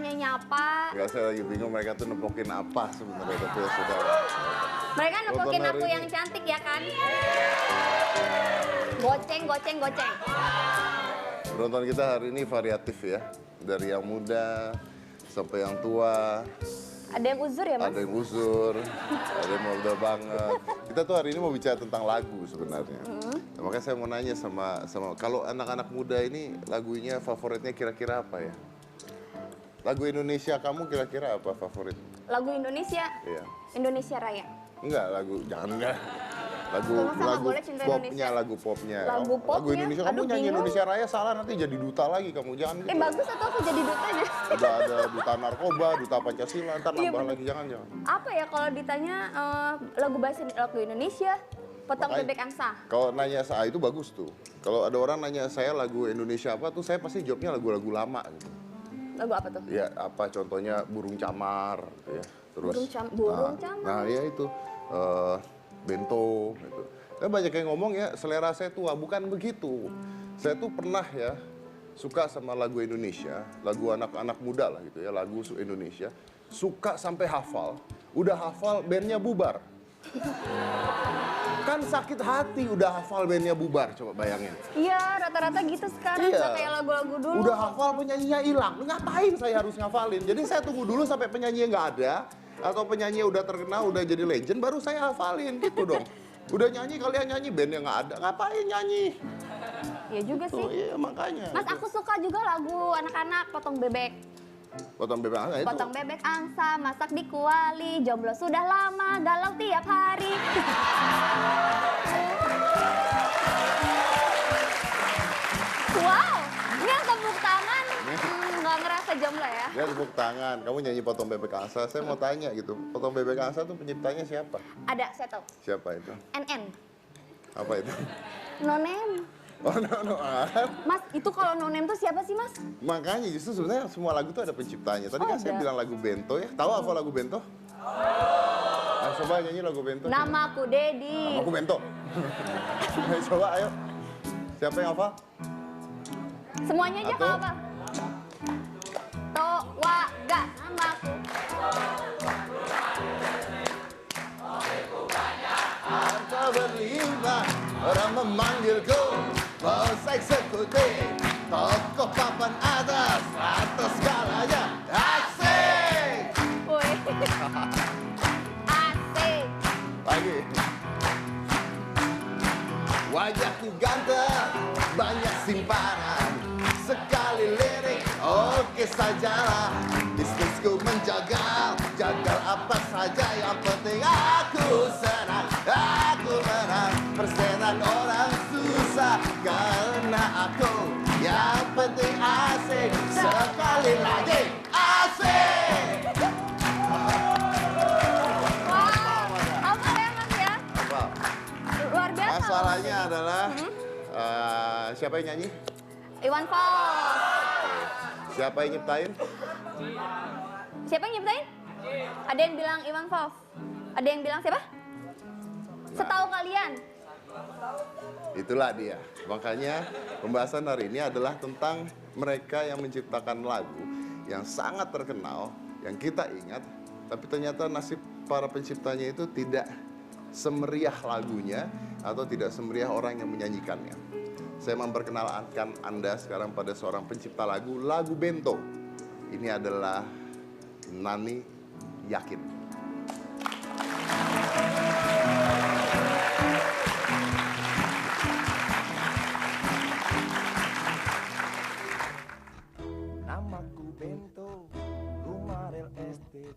nyanyi apa? Enggak, saya lagi bingung mereka tuh nepokin apa sebenarnya, tapi ya sudah. Mereka nepokin Nonton hari aku ini. yang cantik ya kan? Goceng, goceng, goceng. Penonton kita hari ini variatif ya. Dari yang muda sampai yang tua. Ada yang uzur ya, Mas? Ada yang uzur, ada yang muda banget. Kita tuh hari ini mau bicara tentang lagu sebenarnya. Nah, makanya saya mau nanya sama kalau anak-anak muda ini lagunya favoritnya kira-kira apa ya? Lagu Indonesia kamu kira-kira apa favorit? Lagu Indonesia? Iya. Indonesia Raya. Enggak, jangan enggak. Lagu Masa nggak lagu boleh cinta popnya, Indonesia? lagu popnya. Lagu Lagu popnya? Indonesia, kamu Aduh, nyanyi bingung. Indonesia Raya salah nanti jadi duta lagi kamu, jangan gitu. Bagus atau aku jadi dutanya? Udah ada duta narkoba, duta Pancasila, ntar Iya, nambah bener. lagi, jangan. Apa ya kalau ditanya lagu Indonesia? Potong Makanya- bebek angsa. Kalau nanya saya itu bagus tuh. Kalau ada orang nanya saya lagu Indonesia apa tuh, saya pasti jawabnya lagu-lagu lama gitu. Lagu apa tuh? Ya apa contohnya Burung Camar gitu ya. Terus Burung Camar. Nah, ya itu Bento gitu. Dan banyak yang ngomong ya selera saya tua, bukan begitu. Saya tuh pernah ya suka sama lagu Indonesia, lagu anak-anak muda lah gitu ya, lagu Indonesia. Suka sampai hafal, udah hafal bandnya bubar. Kan sakit hati udah hafal bandnya bubar, coba bayangin. Iya, rata-rata gitu sekarang. Iya. Nggak kayak lagu-lagu dulu. Udah hafal penyanyinya hilang, ngapain saya harus ngafalin? Jadi saya tunggu dulu sampai penyanyinya nggak ada, atau penyanyi udah terkenal, udah jadi legend, baru saya hafalin gitu dong. Udah nyanyi, kalian nyanyi, bandnya nggak ada, ngapain nyanyi? Iya juga Tuh, sih. iya makanya. Mas, aku suka juga lagu anak-anak Potong Bebek. Potong bebek angsa itu. Potong bebek angsa, masak di kuali, jomblo sudah lama, galau tiap hari. Wow, ini yang tepuk tangan nggak ngerasa jomblo ya? Dia tepuk tangan, kamu nyanyi potong bebek angsa, saya mau tanya gitu. Potong bebek angsa tuh penciptanya siapa? Ada, saya tahu. Siapa itu? NN, Apa itu? Nonem. Oh, no. Mas, itu kalau Nonem tuh siapa sih, Mas? Makanya justru sebenarnya semua lagu tuh ada penciptanya. Tadi Oh, kan saya ada. bilang lagu Bento ya. Tahu apa lagu Bento? Ah, coba nyanyi lagu Bento. Namaku Dedi. Aku Bento. Coba ayo. Siapa yang hafal? Semuanya aja Satu. kalau apa? To, wa, ga, namaku. Harta berlimpah, orang memanggilku bos eksekutif, tokoh papan atas segalanya. Asik! Woi. Asik. Lagi. Wajahku ganteng, banyak simpanan, sekali lirik, oke sajalah. Bisnisku menjagal, jagal apa saja, yang penting aku senang, aku menang. Persenan orang susah, karena aku yang penting asik. Sekali lagi, asik! Wow. Apa ya, Mas ya? Apa? Luar biasa. Masalahnya adalah siapa yang nyanyi? Iwan Fals. Siapa yang nyiptain? Siapa yang nyiptain? Ada yang bilang Iwan Fals. Ada yang bilang siapa? Setahu kalian. Itulah dia. Makanya pembahasan hari ini adalah tentang mereka yang menciptakan lagu yang sangat terkenal, yang kita ingat, tapi ternyata nasib para penciptanya itu tidak semeriah lagunya atau tidak semeriah orang yang menyanyikannya. Saya memperkenalkan Anda sekarang pada seorang pencipta lagu Bento. Ini adalah Nani Yakin. Namaku Bento, rumah real estate,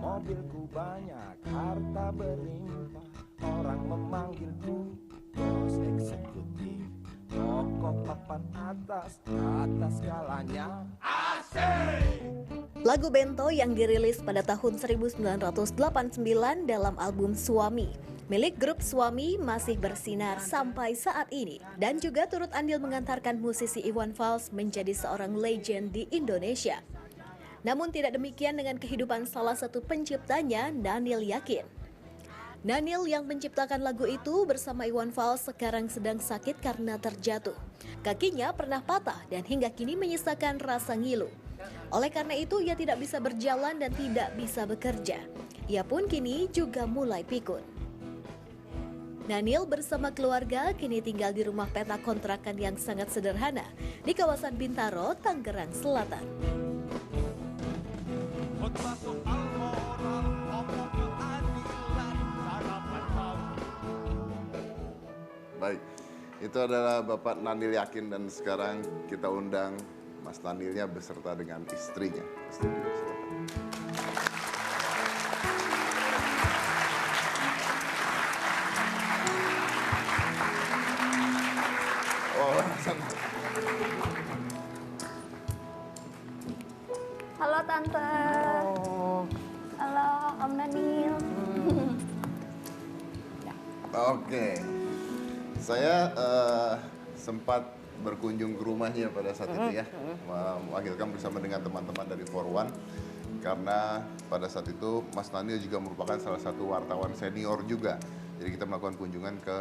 mobilku banyak, harta berlimpah. Orang memanggilku bos eksekutif, tokoh papan atas skalanya. Lagu Bento yang dirilis pada tahun 1989 dalam album Suami milik grup Suami masih bersinar sampai saat ini dan juga turut andil mengantarkan musisi Iwan Fals menjadi seorang legend di Indonesia. Namun tidak demikian dengan kehidupan salah satu penciptanya, Nanil Yakin. Nanil yang menciptakan lagu itu bersama Iwan Fals sekarang sedang sakit karena terjatuh. Kakinya pernah patah dan hingga kini menyisakan rasa ngilu. Oleh karena itu, ia tidak bisa berjalan dan tidak bisa bekerja. Ia pun kini juga mulai pikun. Nanil bersama keluarga kini tinggal di rumah petak kontrakan yang sangat sederhana di kawasan Bintaro, Tangerang Selatan. Baik, itu adalah Bapak Nanil Yakin dan sekarang kita undang Mas Nanilnya beserta dengan istrinya. Studio, silakan. Oh, sama. Halo Tante. Halo Om Nanil. Oke, saya sempat berkunjung ke rumahnya pada saat itu ya, mewakilkan bersama dengan teman-teman dari Forwan, karena pada saat itu Mas Nanil juga merupakan salah satu wartawan senior juga. Jadi kita melakukan kunjungan ke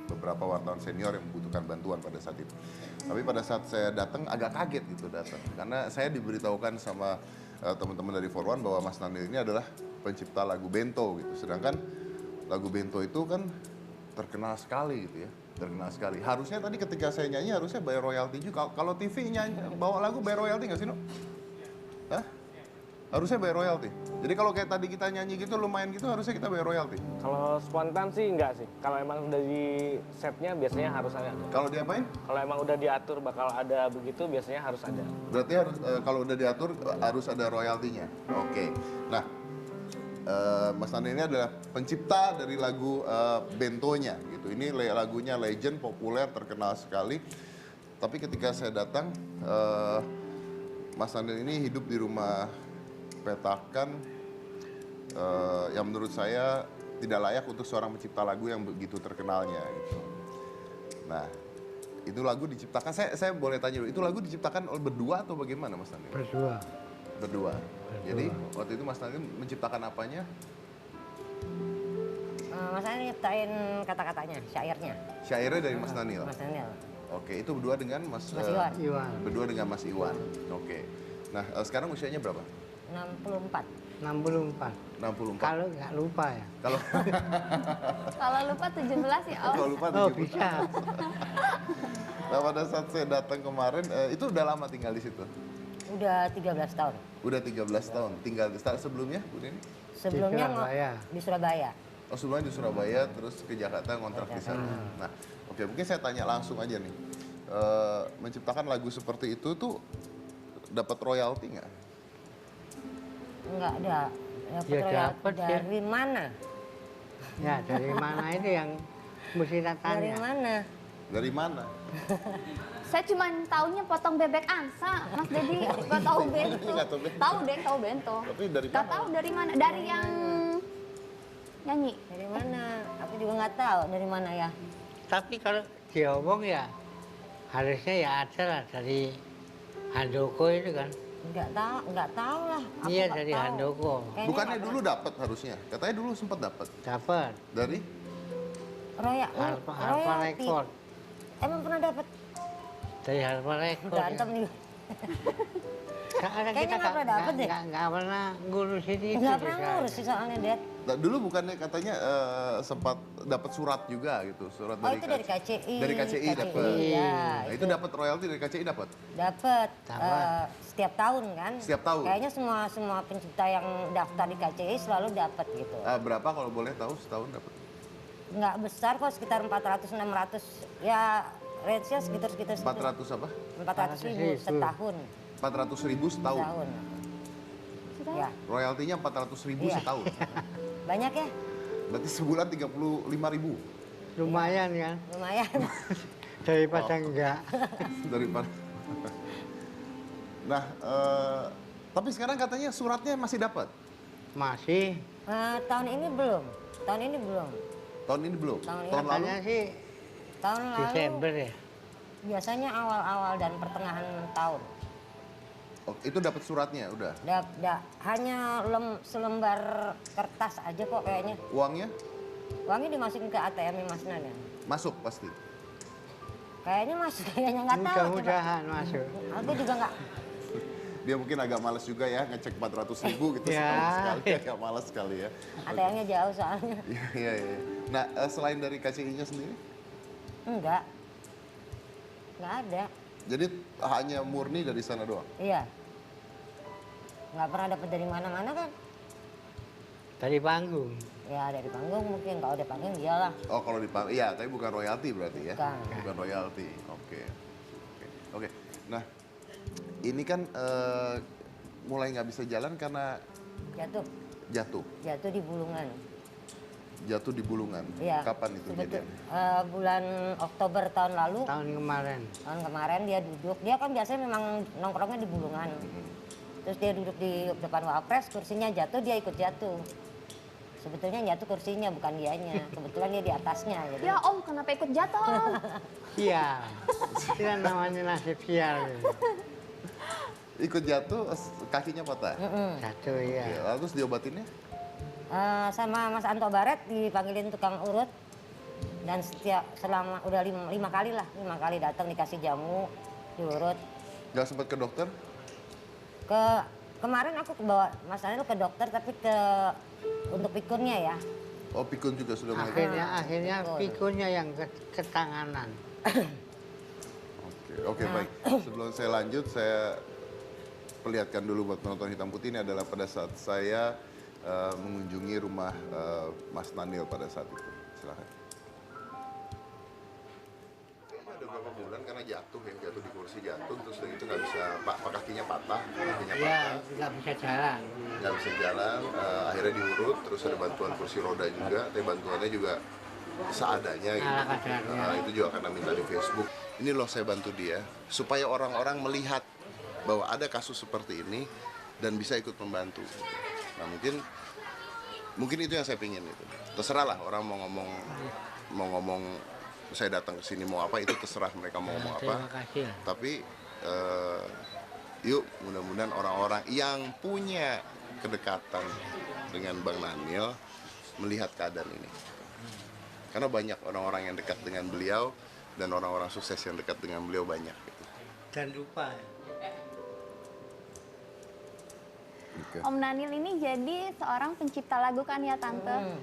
beberapa wartawan senior yang membutuhkan bantuan pada saat itu. Tapi pada saat saya datang agak kaget gitu datang, karena saya diberitahukan sama teman-teman dari Forwan bahwa Mas Nanil ini adalah pencipta lagu Bento gitu. Sedangkan lagu Bento itu kan terkenal sekali gitu ya, terkenal sekali. Harusnya tadi ketika saya nyanyi harusnya bayar royalti juga. Kalau TV nyanyi bawa lagu bayar royalti nggak sih, No? Hah? Harusnya bayar royalti. Jadi kalau kayak tadi kita nyanyi gitu lumayan gitu harusnya kita bayar royalti. Kalau spontan sih enggak sih. Kalau emang udah di setnya biasanya harus ada. Kalau diapain? Kalau emang udah diatur bakal ada begitu biasanya harus ada. Berarti harus kalau udah diatur harus ada royaltinya. Oke. Nah, Mas Nanil ini adalah pencipta dari lagu Bentonya gitu. Ini lagunya legend, populer, terkenal sekali. Tapi ketika saya datang, Mas Nanil ini hidup di rumah petakan yang menurut saya tidak layak untuk seorang pencipta lagu yang begitu terkenalnya gitu. Nah, itu lagu diciptakan, saya boleh tanya dulu, itu lagu diciptakan berdua atau bagaimana Mas Nanil? Berdua. Jadi waktu itu Mas Nanil menciptakan apanya? Mas Nanil nyiptain kata-katanya, syairnya. Syairnya dari Mas Nanil. Mas Nanil. Oke, itu berdua dengan Mas Iwan. Berdua dengan Mas Iwan. Oke. Nah, sekarang usianya berapa? 64. 64. 64. Kalau nggak lupa ya. Kalau Kalau lupa 17 ya Om. kalau lupa Oh 70. bisa. Nah, pada saat saya datang kemarin, itu udah lama tinggal di situ? Udah 13 tahun. Udah 13 tahun tinggal di sebelumnya, Bu Nini? Sebelumnya Surabaya. di Surabaya. Oh, sebelumnya di Surabaya, terus ke Jakarta ngontrak di sana. Nah, oke, mungkin saya tanya langsung aja nih. Menciptakan lagu seperti itu tuh dapat royalti nggak? Enggak ada. Dapat Ya, royalti dapat ya. dari mana? Ya dari mana itu yang mesti kita Dari tanya. mana? Dari mana? Saya cuma taunya potong bebek angsa, Mas Dedi. Gak tahu bento. Nggak tahu bento. Tahu bento. Tapi dari Gak mana? tahu dari mana? Dari yang nyanyi. Dari mana? Aku juga nggak tahu dari mana ya. Tapi kalau diomong ya harusnya ya ada lah dari Handoko itu kan. Nggak tahu lah. Aku Iya nggak dari tahu. Handoko. Kayaknya Bukannya nggak dulu dapat harusnya? Katanya dulu sempat dapat. Dapat. Dari? Harpa royalti. Record. Emang pernah dapat? Dari Harpa Record. Ya. Berantem nih. Karena Kayaknya nggak pernah dapet deh. Nggak pernah ngurusin itu. Nggak pernah juga. ngurus sih soalnya dia. Nah, dulu bukannya katanya sempat dapat surat juga gitu, surat Oh itu dari KCI. Dari KCI dapat. Iya. Nah, itu dapat royalti dari KCI dapat. Dapat Dapat. setiap tahun kan. Setiap tahun? Kayaknya semua pencipta yang daftar di KCI selalu dapat gitu. Berapa kalau boleh tahu setahun dapat? Nggak besar kok, sekitar 400-600. Ya range-nya sekitar 400 apa? 400.000 setahun. 400.000 setahun. Setahun. Ya, Royaltinya 400.000 Iya. setahun. banyak ya, Berarti sebulan 35.000 Lumayan kan. lumayan. Daripada enggak. daripada. Nah, tapi sekarang katanya suratnya masih dapat. Masih. Tahun ini belum. Tahun ini belum. Tahun ini belum. Tahun ini Tahun lalu Katanya sih Tahun lalu Desember ya. biasanya awal-awal dan pertengahan tahun. oh, itu dapat suratnya udah. Hanya selembar kertas aja kok kayaknya. Uangnya Uangnya dimasukin ke ATM Mas Nan ya. masuk pasti. Kayaknya masuk, kayaknya nggak tahu. Coba. Mudah-mudahan masuk. Aku juga nggak. dia mungkin agak males juga ya ngecek 400.000 gitu Ya. sekali agak males sekali ya. ATM-nya jauh soalnya. Iya, iya, iya. Nah, selain dari KCI-nya sendiri, Enggak. Enggak ada. jadi hanya murni dari sana doang? Iya. Nggak pernah dapat dari mana-mana kan. Dari panggung. Ya dari panggung mungkin, kalau dari panggung iyalah. Oh, kalau di iya, tapi bukan royalti berarti ya? Bukan. Bukan royalti, oke. Oke, nah ini kan mulai nggak bisa jalan karena Jatuh. jatuh. Jatuh di Bulungan. Jatuh di Bulungan. Iya. Kapan itu Sebetul- kejadian? bulan Oktober tahun lalu. Tahun kemarin. Tahun kemarin dia duduk. Dia kan biasanya memang nongkrongnya di Bulungan. Terus dia duduk di depan Wapres, kursinya jatuh, dia ikut jatuh. Sebetulnya yang jatuh kursinya, bukan dianya. Kebetulan dia di atasnya. Jadi Ya Om, kenapa ikut jatuh Om? Sial. Itu kan namanya nasib sial. Ikut jatuh, kakinya patah. Satu ya. Oke, lalu terus diobatinnya? sama Mas Anto Baret dipanggilin tukang urut. Dan selama udah lima kali lah, 5 kali datang dikasih jamu, diurut. Nggak sempat ke dokter? Kemarin aku bawa Mas Anil ke dokter tapi untuk pikunnya ya. Oh, pikun juga sudah mulai. Akhirnya pikunnya yang ketanganan. Oke, baik. Sebelum saya lanjut, saya perlihatkan dulu buat penonton hitam putih ini adalah pada saat saya mengunjungi rumah Mas Nanil pada saat itu. Silakan. Ada beberapa bulan karena jatuh di kursi jatuh, terus dari itu nggak bisa, kakinya patah, Ya, nggak bisa jalan. nggak bisa jalan, akhirnya diurut, terus ada bantuan kursi roda juga, tapi bantuannya juga seadanya gitu. Ala kadarnya. Itu juga karena minta di Facebook. Ini loh saya bantu dia, supaya orang-orang melihat bahwa ada kasus seperti ini dan bisa ikut membantu. Nah mungkin itu yang saya pingin itu. Terserah lah orang mau ngomong saya datang ke sini mau apa, itu terserah mereka mau ngomong apa. Terima kasih. Tapi yuk mudah-mudahan orang-orang yang punya kedekatan dengan Bang Nanil melihat keadaan ini. Karena banyak orang-orang yang dekat dengan beliau dan orang-orang sukses yang dekat dengan beliau banyak. Gitu. Dan lupa. Oke. Om Nanil ini jadi seorang pencipta lagu kan ya Tante?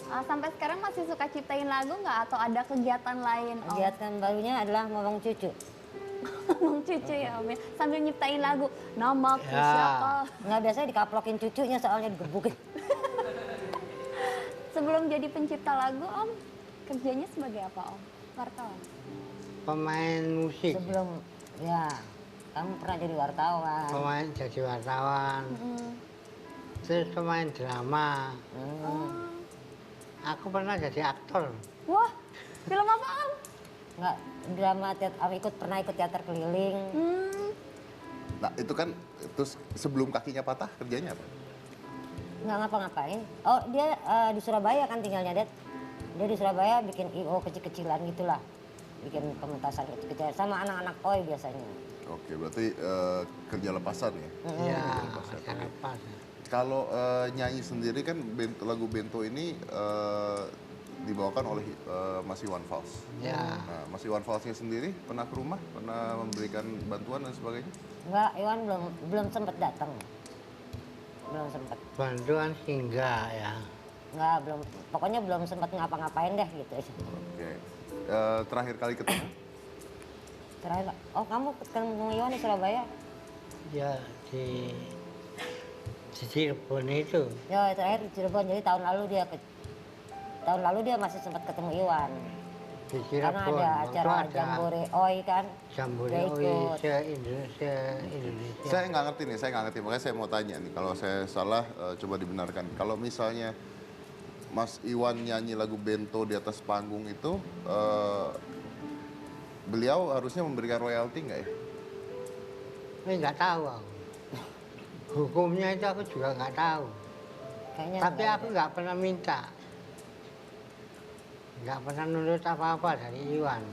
Sampai sekarang masih suka ciptain lagu nggak atau ada kegiatan lain Om? Kegiatan barunya adalah ngomong cucu. Ngomong cucu ya Om ya? Sambil nyiptain lagu, namaku Ya. siapa? Nggak, biasanya dikaplokin cucunya soalnya digebukin. Sebelum jadi pencipta lagu Om, kerjanya sebagai apa Om? Wartawan? Pemain musik. Sebelum, ya kamu pernah jadi wartawan. Pemain jadi wartawan. Terus pemain drama. Aku pernah jadi aktor. Wah, film apa Om? Nggak, drama pernah ikut teater keliling. Nah itu kan, terus sebelum kakinya patah kerjanya apa? Nggak ngapa-ngapain. Oh dia di Surabaya kan tinggalnya, dia di Surabaya bikin IO kecil-kecilan gitulah, bikin pementasan kecil-kecilan sama anak-anak koi biasanya. Oke, berarti kerja lepasan ya? Ya, Lepasan, saya oke. lepas. Kalau nyanyi sendiri kan lagu Bento ini dibawakan oleh Mas Iwan Fals. Ya, Nah, Mas Iwan Falsnya sendiri pernah ke rumah, pernah memberikan bantuan dan sebagainya? Nggak, Iwan belum sempet datang. Belum sempet. bantuan hingga ya. Nggak, pokoknya belum sempet ngapa-ngapain deh gitu. Oke. Terakhir kali ketemu? Terakhir, oh kamu ketemu Iwan di Surabaya? Ya di Cirebon itu. Ya terakhir di Cirebon, jadi tahun lalu dia masih sempat ketemu Iwan. Di Karena Cirebon. ada Waktu acara Jambore Oi kan. Jambore Dia ikut. se-Indonesia. Saya nggak ngerti nih, makanya saya mau tanya nih. Kalau saya salah, coba dibenarkan. Kalau misalnya Mas Iwan nyanyi lagu Bento di atas panggung itu, beliau harusnya memberikan royalti nggak ya? Ini nggak tahu aku. Hukumnya itu aku juga nggak tahu. Kayaknya Tapi enggak aku nggak pernah minta. Nggak pernah nuntut apa-apa dari Iwan.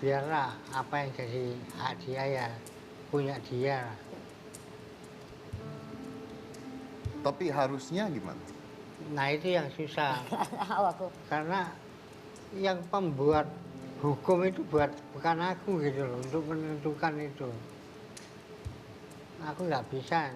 Biarlah apa yang jadi hak dia ya punya dia. Tapi harusnya gimana? Nah itu yang susah. tahu aku. Karena yang pembuat hukum itu bukan aku gitu loh untuk menentukan itu. aku nggak bisa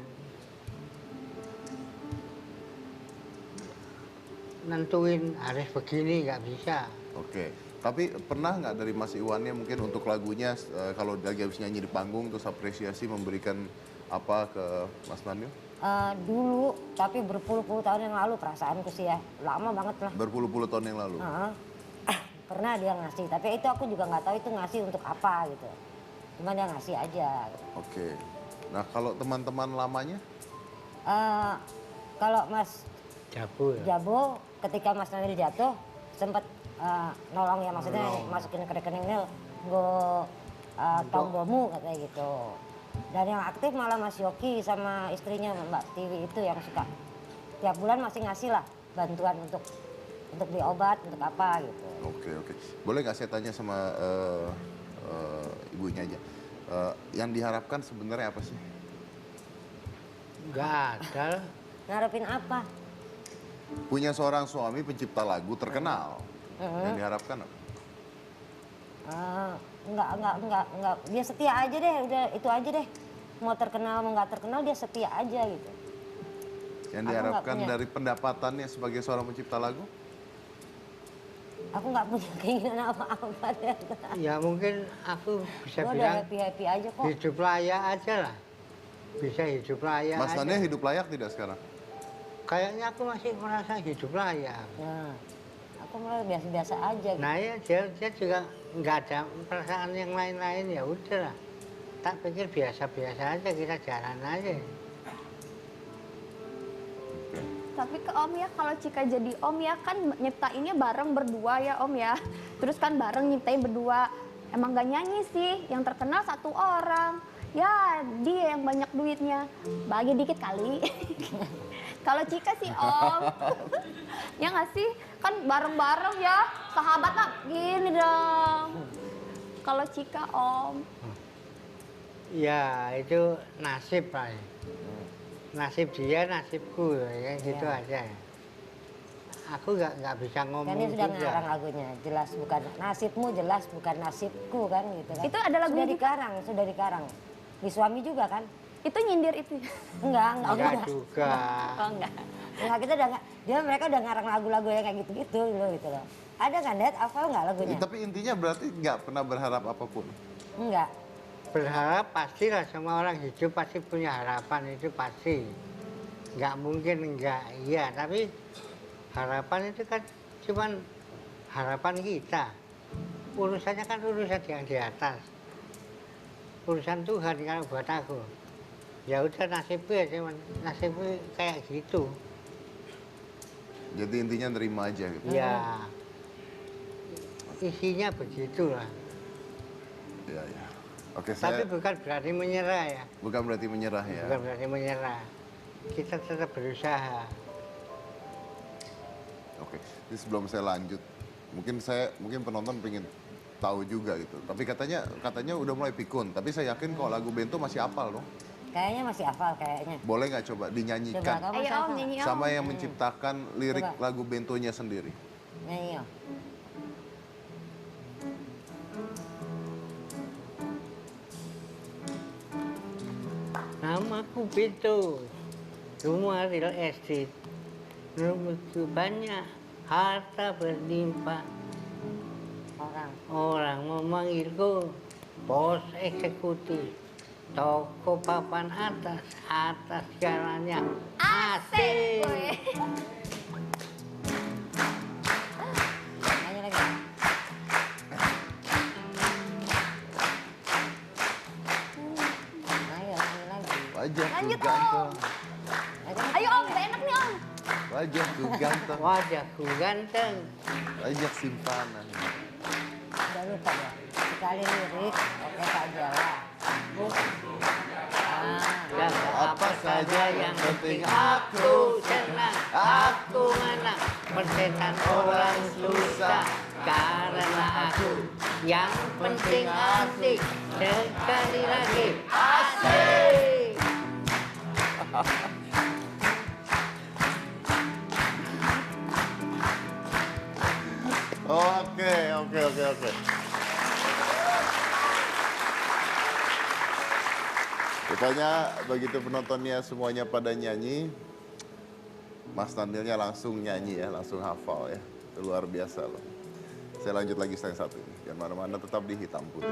nentuin harus begini, nggak bisa. Oke. Tapi pernah nggak dari Mas Iwannya mungkin untuk lagunya kalau lagi habis nyanyi di panggung terus apresiasi memberikan apa ke Mas Nanyo? Dulu, tapi berpuluh-puluh tahun yang lalu perasaanku sih ya, lama banget lah. Berpuluh-puluh tahun yang lalu. Pernah dia ngasih, tapi itu aku juga nggak tahu itu ngasih untuk apa gitu. Cuma dia ngasih aja. Oke. Nah kalau teman-teman lamanya? Kalau Mas Jabu ya. Jabo, ketika Mas Nanil jatuh, sempat nolong ya, maksudnya masukin ke rekeningnya, gue tombomu katanya gitu. Dan yang aktif malah Mas Yoki sama istrinya Mbak Tiwi itu yang suka tiap bulan masih ngasih lah bantuan untuk beli obat, untuk apa gitu. Oke. Boleh nggak saya tanya sama ibunya aja? Yang diharapkan sebenarnya apa sih? Nggak ada. Ngarepin apa? Punya seorang suami pencipta lagu terkenal. Yang diharapkan apa? Enggak. Dia setia aja deh, udah itu aja deh. Mau terkenal, mau nggak terkenal dia setia aja gitu. Yang Aku diharapkan nggak punya. dari pendapatannya sebagai seorang pencipta lagu? Aku nggak punya keinginan apa-apa deh. Ya mungkin aku bisa Gue udah bilang happy-happy aja kok. hidup layak aja lah. Bisa hidup layak Mas aja. Nanyo hidup layak tidak sekarang? Kayaknya aku masih merasa hidup layak. Nah, aku malah biasa-biasa aja gitu. Nah ya dia juga nggak ada perasaan yang lain-lain, ya udah lah. Tak pikir biasa-biasa aja, kita jalan aja. Tapi ke Om ya, kalau Cika jadi Om ya kan nyiptainnya bareng berdua ya Om ya. Terus kan bareng nyiptain berdua. Emang gak nyanyi sih, yang terkenal satu orang. Ya dia yang banyak duitnya, bagi dikit kali. Kalau Cika sih Om, ya nggak sih? Kan bareng-bareng ya, sahabat lah gini dong. Kalau Cika Om. Ya itu nasib lah. Nasib dia, nasibku, ya gitu aja. Aku nggak bisa ngomong Kan dia sudah juga. ngarang lagunya, jelas bukan nasibmu, jelas bukan nasibku kan gitu kan. Itu ada lagunya sudah dikarang. Di suami juga kan? Itu nyindir itu. Enggak Enggak juga. Oh enggak. Enggak, kita udah mereka udah ngarang lagu-lagu yang kayak gitu-gitu gitu loh. Ada kan, Dad? Hafal nggak lagunya? Tapi intinya berarti nggak pernah berharap apapun. Enggak. Berharap pastilah, semua orang hidup pasti punya harapan, itu pasti. Nggak mungkin enggak, iya. Tapi harapan itu kan cuman harapan kita. Urusannya kan urusan yang di atas. Urusan Tuhan kalau buat aku. Ya udah nasibku ya, cuman nasibku kayak gitu. Jadi intinya nerima aja gitu. Ya isinya begitulah. Ya. Oke, Tapi saya bukan berarti menyerah ya. bukan berarti menyerah ya. Bukan berarti menyerah. Kita tetap berusaha. Oke, jadi sebelum saya lanjut, mungkin penonton pengen tahu juga gitu. Tapi katanya udah mulai pikun. Tapi saya yakin kalau lagu Bento masih hafal dong. Kayaknya masih hafal kayaknya. Boleh nggak coba Coba dinyanyikan kamu Ayo Om hafal. nyanyi Om. sama yang menciptakan lirik Coba. lagu Bentonya sendiri? Nyanyi Om. Namaku Bento, rumah real estate. Rumahku banyak, harta berlimpah. Orang memanggilku bos eksekutif. Toko papan atas, atas segalanya. Asik! Weh. Nyanyi lagi. Ayo, nyanyi lagi. Wajahku Lanjut, ganteng, Ayo Om, gak enak nih Om. wajahku ganteng, Wajahku ganteng. wajah simpanan. Udah lupa ya. Sekali lirik, oke saja lah. Dan apa saja yang penting aku senang, aku menang. Persetan orang susah karena aku yang penting asik. Sekali lagi asik. Oke. Rupanya begitu penontonnya semuanya pada nyanyi, Mas Danielnya langsung nyanyi ya, langsung hafal ya. Itu luar biasa loh. Saya lanjut lagi yang satu ini. Jangan mana-mana, tetap di Hitam Putih.